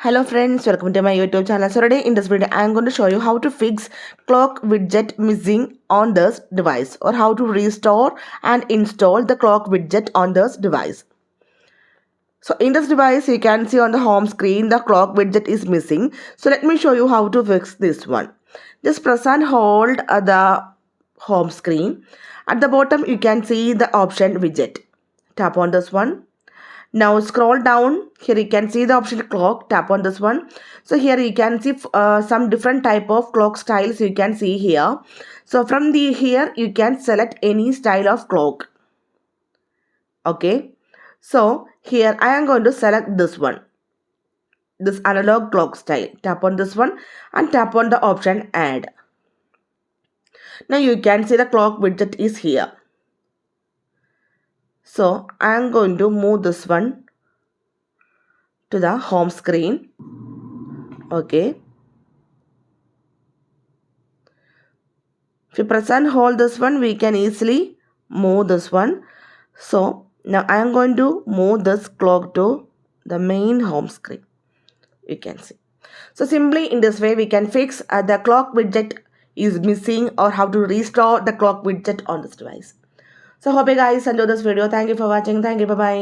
Hello friends, welcome to my YouTube channel. So today in this video I am going to show you how to fix clock widget missing on this device, or how to restore and install the clock widget on this device. So in this device you can see on the home screen the clock widget is missing. So let me show you how to fix this one. Just press and hold the home screen. At the bottom you can see the option widget. Tap on this one. Now scroll down. Here you can see the option clock. Tap on this one. So here you can see some different type of clock styles you can see here. So from here you can select any style of clock. Okay. So here I am going to select this one. This analog clock style. Tap on this one and tap on the option add. Now you can see the clock widget is here. So I am going to move this one to the home screen. Okay. If you press and hold this one, we can easily move this one. So now I am going to move this clock to the main home screen. You can see. So simply in this way we can fix the clock widget is missing, or how to restore the clock widget on this device. So hope you guys enjoy this video. Thank you for watching. Thank you. Bye bye.